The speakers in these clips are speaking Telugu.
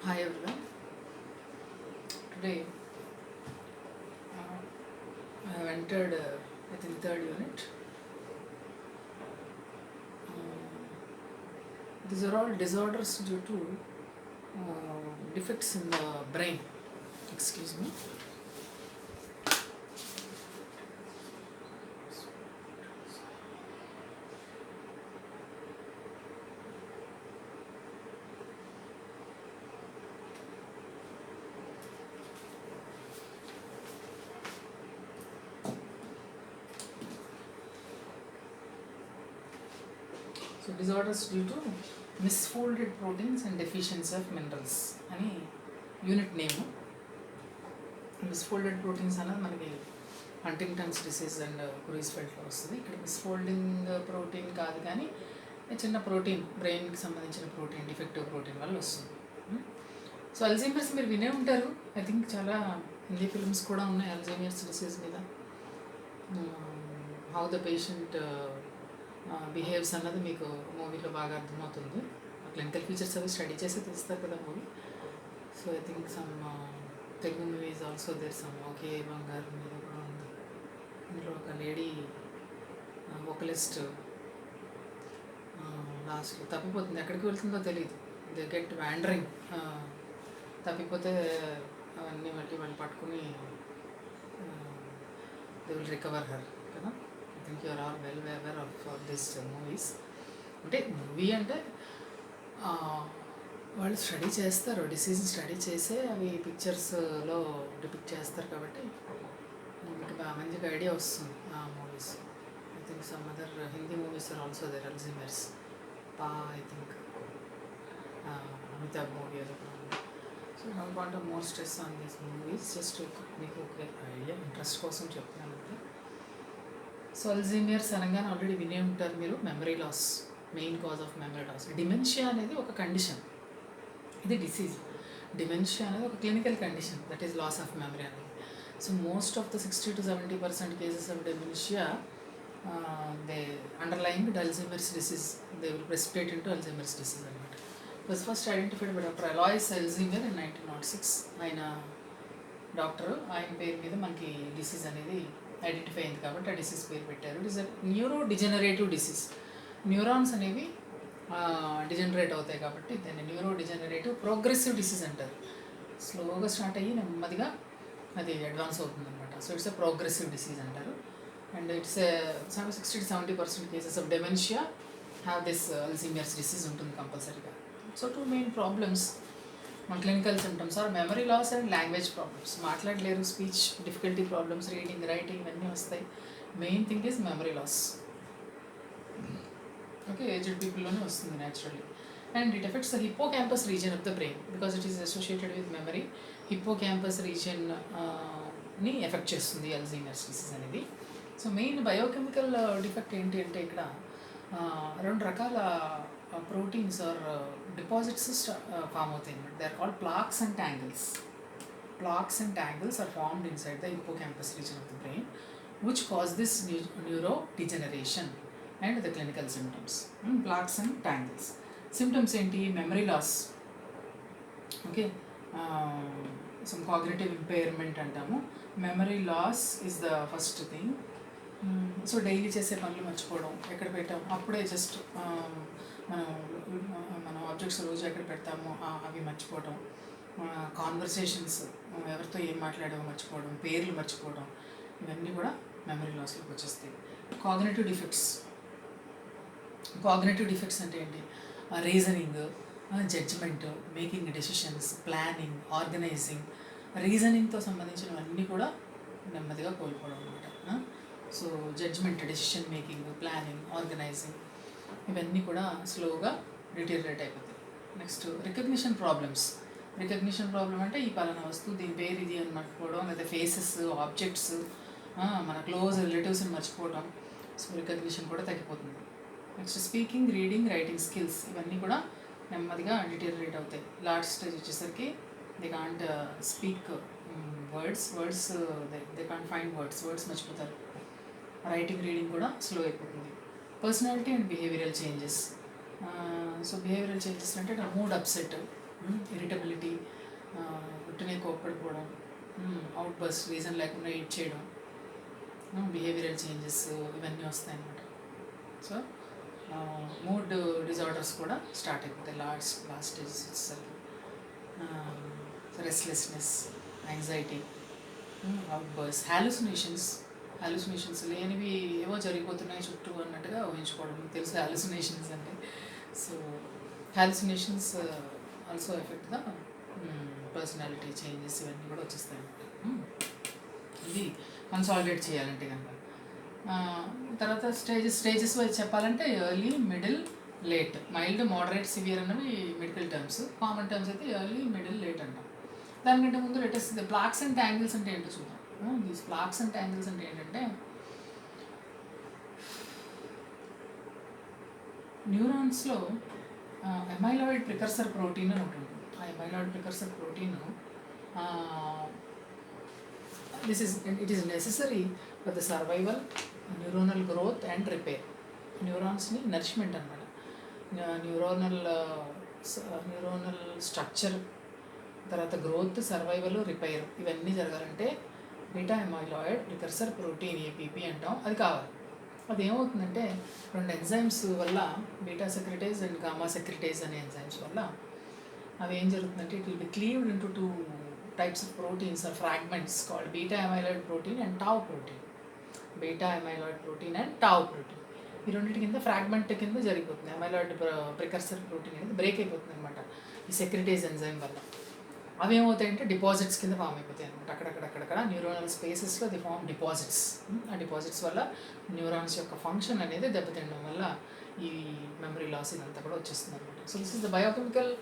Hi everyone. Today I have entered, I think, third unit. These are all disorders due to defects in the brain. Excuse me. So disorders due to misfolded proteins and deficiency of minerals అని యూనిట్ నేమ్. మిస్ఫోల్డెడ్ ప్రోటీన్స్ అనేది మనకి హంటింగ్టన్స్ డిసీజ్ అండ్ క్రూయిస్ఫెల్ట్లో వస్తుంది. ఇక్కడ మిస్ఫోల్డింగ్ ప్రోటీన్ కాదు, కానీ చిన్న ప్రోటీన్, బ్రెయిన్కి సంబంధించిన ప్రోటీన్, డిఫెక్టివ్ ప్రోటీన్ వల్ల వస్తుంది. సో అల్జీమర్స్ మీరు వినే ఉంటారు. ఐ థింక్ చాలా హిందీ ఫిల్మ్స్ కూడా ఉన్నాయి అల్జీమర్స్ డిసీజ్ మీద. హౌ ద పేషెంట్ బిహేవ్స్ అన్నది మీకు మూవీలో బాగా అర్థమవుతుంది. క్లినికల్ ఫీచర్స్ అవి స్టడీ చేసి తీస్తారు కదా movie. So I think some Telugu movies also there some okay బంగారు మీద కూడా ఉంది. ఇందులో ఒక లేడీ వోకలిస్ట్ లాస్ట్లో తప్పిపోతుంది, ఎక్కడికి వెళ్తుందో తెలియదు. దే గెట్ వ్యాండరింగ్, తప్పిపోతే అవన్నీ మళ్ళీ వాళ్ళు పట్టుకుని దే విల్ రికవర్ హర్ కదా. I think you're all well aware of this movies. అంటే మూవీ అంటే వాళ్ళు స్టడీ చేస్తారు, డిసీజ్ని స్టడీ చేసే అవి పిక్చర్స్లో డిపిక్ట్ చేస్తారు, కాబట్టి మీకు బాగా మంచిగా ఐడియా వస్తుంది ఆ movies. I think some other Hindi movies are also there, Alzheimer's I think Amitabh movie అది కూడా ఉంది. So don't want more stress on these movies, just మీకు ఒక ఐడియా, ఇంట్రెస్ట్ కోసం చెప్తున్నాను అంతే. సో అల్జీమర్స్ అనగానే ఆల్రెడీ వినే ఉంటారు మీరు, memory loss, main cause of memory loss. Dementia అనేది ఒక కండిషన్, ఇది డిసీజ్. డిమెన్షియా అనేది ఒక clinical condition, that is loss of memory అనేది. So most of the 60 to 70% cases of dementia they underlying Alzheimer's disease, they will precipitate into Alzheimer's disease అనమాట. Was first identified by doctor Alois Alzheimer in 1906. ఆయన డాక్టర్, ఆయన పేరు మీద మనకి డిసీజ్ అనేది ఐడెంటిఫై అయింది కాబట్టి ఆ డిసీజ్ పేరు పెట్టారు. It is a neuro degenerative disease. Neurons అనేవి డిజనరేట్ అవుతాయి కాబట్టి దాన్ని న్యూరో డిజనరేటివ్ ప్రోగ్రెసివ్ డిసీజ్ అంటారు. స్లోగా స్టార్ట్ అయ్యి నెమ్మదిగా అది అడ్వాన్స్ అవుతుంది అనమాట. So it's a progressive disease అంటారు. And it's 60 to 70% cases of dementia have this Alzheimer's disease ఉంటుంది కంపల్సరీగా. సో టూ మెయిన్ ప్రాబ్లమ్స్ మన clinical symptoms are memory loss and language problems. మాట్లాడలేరు, speech difficulty problems, reading, writing ఇవన్నీ వస్తాయి. Main thing is memory loss. Okay, aged పీపుల్లోనే వస్తుంది naturally. And it affects the hippocampus region of the brain because it is associated with memory. Hippocampus రీజియన్ని effect చేస్తుంది అల్జీమర్స్ డిసీజ్ అనేది. సో మెయిన్ బయోకెమికల్ డిఫెక్ట్ ఏంటి అంటే ఇక్కడ రెండు రకాల ప్రోటీన్స్ ఆర్ డిపాజిట్స్ ఫామ్ అవుతాయి అన్నమాట. They are called plaques and tangles. Plaques and tangles are formed inside the hippocampus region of the brain, which cause this neurodegeneration and the clinical symptoms. Plaques and tangles. Symptoms ఏంటి? Memory loss, okay, some cognitive impairment అంటాము. Memory loss is the first thing. So daily చేసే పనులు మర్చిపోవడం, ఎక్కడ పెట్టాం అప్పుడే జస్ట్ మన ఆబ్జెక్ట్స్ రోజు ఎక్కడ పెడతామో అవి మర్చిపోవడం, కాన్వర్సేషన్స్, ఎవరితో ఏం మాట్లాడామో మర్చిపోవడం, పేర్లు మర్చిపోవడం, ఇవన్నీ కూడా మెమరీ లాస్లోకి వచ్చేస్తాయి. Cognitive defects. కాగ్నిటివ్ డిఫెక్ట్స్ అంటే ఏంటి? Reasoning, judgement, making decisions, planning, organising, రీజనింగ్తో సంబంధించినవన్నీ కూడా నెమ్మదిగా కోల్పోవడం అనమాట. So judgement, decision making, planning, organising ఇవన్నీ కూడా స్లోగా డిటీరియరేట్ అయిపోతాయి. Next recognition problems. Recognition problem అంటే ఈ పలానా వస్తువు దీని పేరు ఇది అని మర్చిపోవడం, లేదా ఫేసెస్, ఆబ్జెక్ట్స్, మన క్లోజ్ రిలేటివ్స్ని మర్చిపోవడం. సో రికగ్నిషన్ కూడా తగ్గిపోతుంది. Next speaking, reading, writing skills ఇవన్నీ కూడా నెమ్మదిగా డిటీరియరేట్ అవుతాయి. లాస్ట్ స్టేజ్ వచ్చేసరికి they can't speak words, they can't find words మర్చిపోతారు. రైటింగ్, రీడింగ్ కూడా స్లో అయిపోతుంది. Personality and behavioural changes. So behavioural changes అంటే మూడ్ అప్సెట్, ఇరిటబిలిటీ, ఉట్టినే కోప్పడిపోవడం, అవుట్ బస్ట్ రీజన్ లేకుండా ఎయిట్ చేయడం, బిహేవియరల్ చేంజెస్ ఇవన్నీ వస్తాయి అన్నమాట. సో మూడ్ డిజార్డర్స్ కూడా స్టార్ట్ అయిపోతాయి లాస్ట్ స్టేజెస్ వచ్చేసరికి. Restlessness, anxiety, outburst, hallucinations లేనివి ఏవో జరిగిపోతున్నాయి చుట్టూ అన్నట్టుగా ఊహించుకోవడం. మీకు తెలుసు హాలుసినేషన్స్ అంటే. So hallucinations also effect the personality changes, ఇవన్నీ కూడా వచ్చేస్తాయి అన్నమాట. ఇది కన్సాలిడేట్ చేయాలంటే కనుక. తర్వాత స్టేజెస్ వైజ్ చెప్పాలంటే early, middle, late, mild, moderate, severe అన్నవి మెడికల్ టర్మ్స్. కామన్ టర్మ్స్ అయితే ఎర్లీ, మిడిల్, లేట్ అంటాం. దానికంటే ముందు లేటెస్ట్ ప్లాక్స్ అండ్ ట్యాంగిల్స్ అంటే ఏంటో చూద్దాం. దీస్ ప్లాక్స్ అండ్ ట్యాంగిల్స్ అంటే ఏంటంటే న్యూరాన్స్లో ఎమైలాయిడ్ ప్రికర్సర్ ప్రోటీన్ అని ఉంటుంది. ఆ amyloid precursor protein it is necessary for the survival, neuronal growth and repair. న్యూరాన్స్ని నరిష్మెంట్ అనమాట. న్యూరోనల్ స్ట్రక్చర్, తర్వాత గ్రోత్, సర్వైవల్, రిపైర్ ఇవన్నీ జరగాలంటే beta amyloid precursor protein APP అంటాం, అది కావాలి. అది ఏమవుతుందంటే 2 ఎంజైమ్స్ వల్ల, beta secretase and gamma secretase అనే ఎంజైమ్స్ వల్ల అవి ఏం జరుగుతుందంటే it will be cleaved into 2 types of proteins or fragments called beta amyloid protein and tau protein. Beta amyloid protein and tau protein. ఈ రెండింటి కింద ఫ్రాగ్మెంట్ కింద జరిగిపోతుంది. అమైలాయిడ్ ప్రికర్సర్ ప్రోటీన్ అనేది బ్రేక్ అయిపోతుంది అనమాట ఈ సెక్రిటేజ్ ఎంజైమ్ వల్ల. అవి ఏమవుతాయంటే డిపాజిట్స్ కింద ఫామ్ అయిపోతాయి అనమాట. అక్కడక్కడ న్యూరోనల్ స్పేసెస్లో ది ఫామ్ డిపాజిట్స్. ఆ డిపాజిట్స్ వల్ల న్యూరాన్స్ యొక్క ఫంక్షన్ అనేది దెబ్బతినడం వల్ల ఈ మెమరీ లాస్ ఇదంతా కూడా వచ్చేస్తుంది అనమాట. So this is the biochemical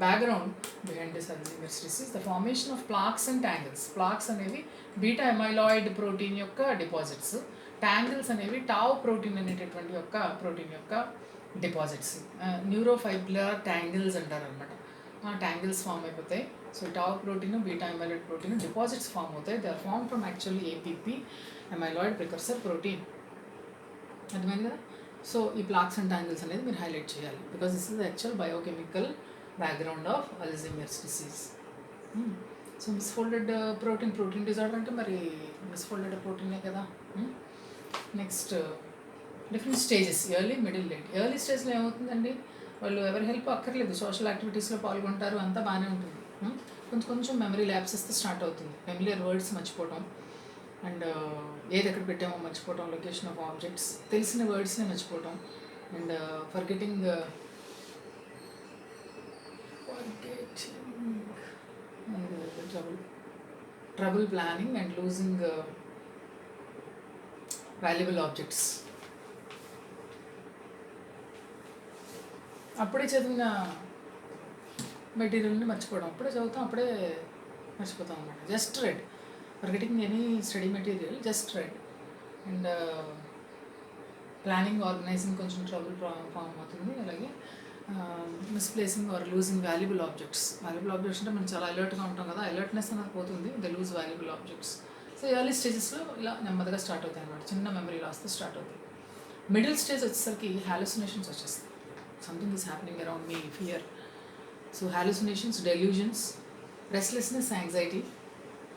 background behind this Alzheimer's disease. The formation of plaques and tangles. Plaques అనేవి బీటా ఎమైలాయిడ్ ప్రోటీన్ యొక్క డిపాజిట్స్, ట్యాంగిల్స్ అనేవి టావ్ ప్రోటీన్ అనేటటువంటి యొక్క ప్రోటీన్ యొక్క డిపాజిట్స్. న్యూరోఫైబ్రిల్లర్ ట్యాంగిల్స్ అంటారు అనమాట. ఆ ట్యాంగిల్స్ ఫామ్ అయిపోతాయి. So tau protein, beta amyloid protein deposits form అవుతాయి. They are form from actually APP, amyloid precursor protein. అర్థమైంది కదా? సో ఈ ప్లాక్స్ అండ్ ట్యాంగిల్స్ అనేది మీరు హైలైట్ చేయాలి, because this is the actual biochemical background of Alzheimer's disease. So misfolded protein disorder అంటే మరి మిస్ఫోల్డెడ్ ప్రోటీనే కదా. Next different stages, early, middle, late. Early స్టేజ్లో ఏమవుతుందండి, వాళ్ళు ఎవరి హెల్ప్ అక్కర్లేదు, సోషల్ యాక్టివిటీస్లో పాల్గొంటారు, అంతా బాగానే ఉంటుంది. కొంచెం మెమరీ ల్యాప్సెస్తో స్టార్ట్ అవుతుంది. ఫెమిలియర్ వర్డ్స్ మర్చిపోవడం, అండ్ ఏది ఎక్కడ పెట్టామో మర్చిపోవడం, లొకేషన్ ఆఫ్ ఆబ్జెక్ట్స్, తెలిసిన వర్డ్స్ని మర్చిపోవడం, and forgetting trouble planning and losing valuable objects. అప్పుడే చదివిన మెటీరియల్ని మర్చిపోవడం, అప్పుడే చదువుతాం, అప్పుడే మర్చిపోతాం అన్నమాట. Just read, forgetting any study material, just read. And planning, organising కొంచెం ట్రబుల్ ఫామ్ అవుతుంది. అలాగే misplacing or losing valuable objects. Valuable objects అంటే మనం చాలా అలర్ట్గా ఉంటాం కదా, అలర్ట్నెస్ అనేది పోతుంది, the lose valuable objects. So early స్టేజెస్లో ఇలా నెమ్మదిగా స్టార్ట్ అవుతాయి అన్నమాట, చిన్న మెమరీ లాస్తో స్టార్ట్ అవుతాయి. మిడిల్ స్టేజ్ వచ్చేసరికి హాలుసినేషన్స్ వచ్చేస్తాయి. Something is happening around me, fear. So hallucinations, delusions, restlessness, anxiety,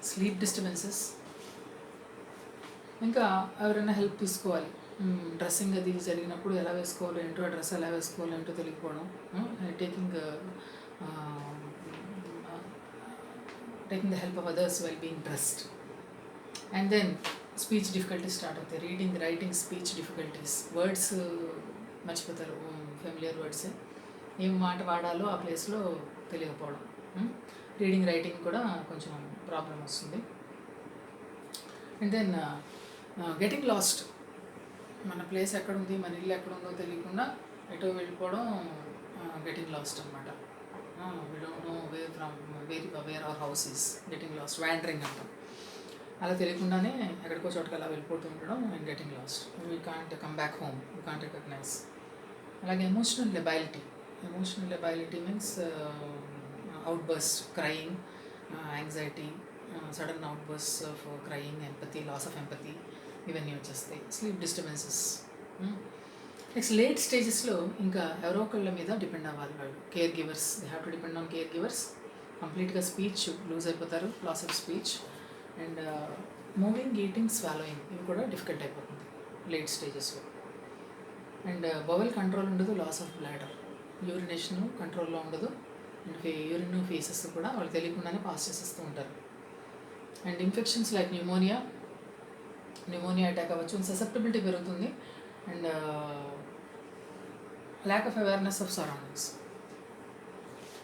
sleep disturbances. ఇంకా ఎవరైనా హెల్ప్ తీసుకోవాలి, డ్రెస్సింగ్ అది జరిగినప్పుడు ఎలా వేసుకోవాలి ఏంటో, ఆ డ్రెస్ ఎలా వేసుకోవాలి ఏంటో తెలియకపోవడం, taking the help of others while being dressed. And then speech difficulties start అవుతాయి, reading, writing, speech difficulties. Words మర్చిపోతారు, ఫెమిలియర్ వర్డ్స్, ఏం మాట వాడాలో ఆ ప్లేస్లో తెలియకపోవడం. రీడింగ్, రైటింగ్ కూడా కొంచెం ప్రాబ్లం వస్తుంది. అండ్ దెన్ గెటింగ్ లాస్ట్, మన ప్లేస్ ఎక్కడుంది, మన ఇల్లు ఎక్కడుందో తెలియకుండా ఎటో వెళ్ళిపోవడం, గెటింగ్ లాస్ట్ అనమాట. We don't know where our house is, getting lost, wandering అంటాం. అలా తెలియకుండానే ఎక్కడికో చోటకి అలా వెళ్ళిపోతూ ఉండడం and getting lost. We can't come back home, we can't recognise. అలాగే emotional lability means outburst, crying, anxiety, sudden outburst of crying, empathy, loss of empathy, ఇవన్నీ వచ్చేస్తాయి. స్లీప్ డిస్టర్బెన్సెస్, నెక్స్ట్ లేట్ స్టేజెస్లో ఇంకా ఎవరో ఒకళ్ళ మీద డిపెండ్ అవ్వాలి వాళ్ళు. Caregivers, they have to depend on caregivers. కంప్లీట్గా స్పీచ్ లూజ్ అయిపోతారు, loss of speech. And moving, eating, swallowing ఇవి కూడా డిఫికల్ట్ అయిపోతుంది లేట్ స్టేజెస్లో. అండ్ బవల్ కంట్రోల్ ఉండదు, లాస్ ఆఫ్ బ్లాడర్, యూరినేషన్ కంట్రోల్లో ఉండదు. అండ్ యూరిన్ ఫేసెస్ కూడా వాళ్ళు తెలియకుండానే పాస్ చేసేస్తూ ఉంటారు. And infections like pneumonia attack అవ్వచ్చు, ససెప్టబిలిటీ పెరుగుతుంది. And lack of awareness of surroundings,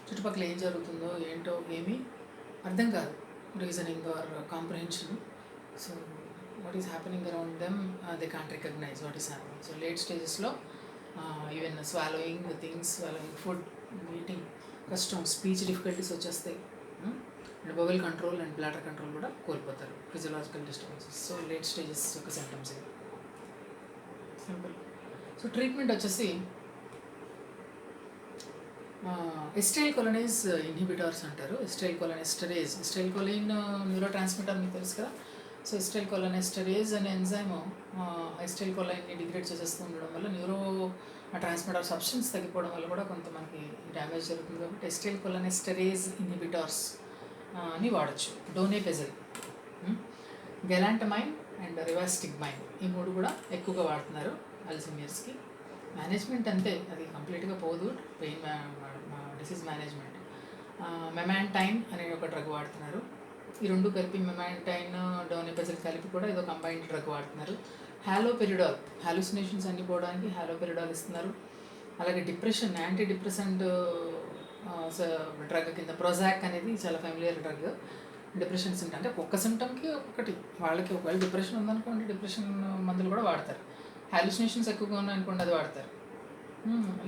చుట్టుపక్కల ఏం జరుగుతుందో ఏంటో ఏమీ అర్థం కాదు, reasoning or comprehension. So what is happening around them, they can't recognise what is happening. So late స్టేజెస్లో even swallowing things, swallowing food, eating కష్టం, స్పీచ్ డిఫికల్టీస్ వచ్చేస్తాయి. And bowel control and bladder control కూడా కోల్పోతారు, physiological disturbances. So late stages యొక్క సిమ్టమ్స్ ఇవి. సింపుల్. సో ట్రీట్మెంట్ వచ్చేసి ఎస్టైల్ కొలైనేజ్ ఇన్హిబిటార్స్ అంటారు. ఎస్టైల్ కొలైనెస్టరేజ్, ఎస్టైల్ కొలైన్ న్యూరో ట్రాన్స్మిటర్ మీకు తెలుసు కదా. సో ఎస్టైల్ కొలైనెస్టరేజ్ అనే ఎంజైమ్ ఎస్టైల్ కొలైన్ని డిగ్రేడ్ చేసేస్తూ ఉండడం వల్ల న్యూరో ట్రాన్స్మిటర్ సబ్స్టెన్స్ తగ్గిపోవడం వల్ల కూడా కొంత మనకి డ్యామేజ్ జరుగుతుంది. కాబట్టి ఎస్టైల్ కొలైనెస్టరేజ్ ఇన్హిబిటార్స్ అని వాడచ్చు. డోనేపెజల్, గెలాంటమైన్ అండ్ రివాస్టిగ్మైన్ ఈ మూడు కూడా ఎక్కువగా వాడుతున్నారు అల్జీమియర్స్కి. మేనేజ్మెంట్ అంతే, అది కంప్లీట్గా పోదు, పెయిన్ డిసీజ్ మేనేజ్మెంట్. మెమాంటైన్ అనే ఒక డ్రగ్ వాడుతున్నారు. ఈ రెండు కలిపి మెమాంటైన్, డోనేపెజల్ కలిపి కూడా ఏదో కంబైన్డ్ డ్రగ్ వాడుతున్నారు. హ్యాలోపెరిడాల్, హాలుసినేషన్స్ అన్ని పోవడానికి హ్యాలోపెరిడాల్ ఇస్తున్నారు. అలాగే డిప్రెషన్, యాంటీ డిప్రెసెంట్ డ్రగ్ కింద ప్రొజాక్ అనేది చాలా ఫెమిలియర్ డ్రగ్. డిప్రెషన్ సిమ్టమ్ అంటే ఒక్క సిమ్టమ్కి ఒక్కటి, వాళ్ళకి ఒకవేళ డిప్రెషన్ ఉందనుకోండి డిప్రెషన్ మందులు కూడా వాడతారు. హాలుసినేషన్స్ ఎక్కువగా ఉన్నాయనుకోండి అది వాడతారు.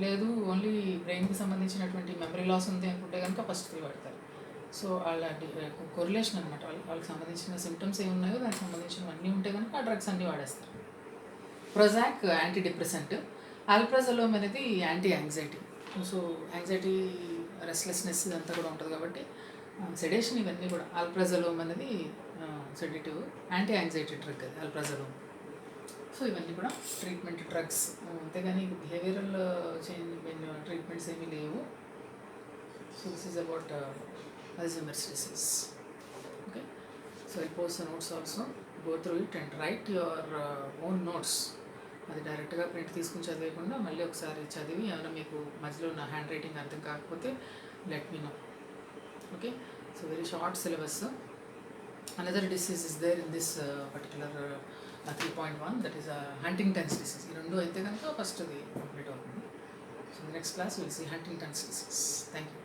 లేదు ఓన్లీ బ్రెయిన్కి సంబంధించినటువంటి మెమరీ లాస్ ఉంది అనుకుంటే కనుక ఫస్ట్ 3 వాడతారు. సో వాళ్ళ కొరిలేషన్ అనమాట, వాళ్ళకి సంబంధించిన సిమ్టమ్స్ ఏమి ఉన్నాయో దానికి సంబంధించినవన్నీ ఉంటే కనుక ఆ డ్రగ్స్ అన్నీ వాడేస్తారు. ప్రొజాక్ యాంటీ డిప్రెసెంట్, ఆల్ప్రాజోలోమ్ అనేది anti anxiety. So anxiety, restlessness ఇదంతా కూడా ఉంటుంది కాబట్టి సెడేషన్ ఇవన్నీ కూడా. ఆల్ప్రాజోలోమ్ అనేది సెడేటివ్, యాంటీ యాంగ్జైటీ డ్రగ్ అది ఆల్ప్రాజోలోమ్. సో ఇవన్నీ కూడా ట్రీట్మెంట్ డ్రగ్స్, అంతేగాని బిహేవియరల్ చేంజ్ ట్రీట్మెంట్స్ ఏమీ లేవు. So this is about Alzheimer's disease. Okay, so I post notes also, go through it and right your own notes. అది డైరెక్ట్గా ప్రింట్ తీసుకుని చదివేయకుండా మళ్ళీ ఒకసారి చదివి ఏమైనా మీకు మధ్యలో నా హ్యాండ్ రైటింగ్ అర్థం కాకపోతే let me know. Okay, so very short syllabus. Another disease is there in this particular 3.1, that is Huntington's disease. ఈ రెండు అయితే కనుక ఫస్ట్ అది కంప్లీట్ అవుతుంది. So next class will see Huntington's disease. Thank you.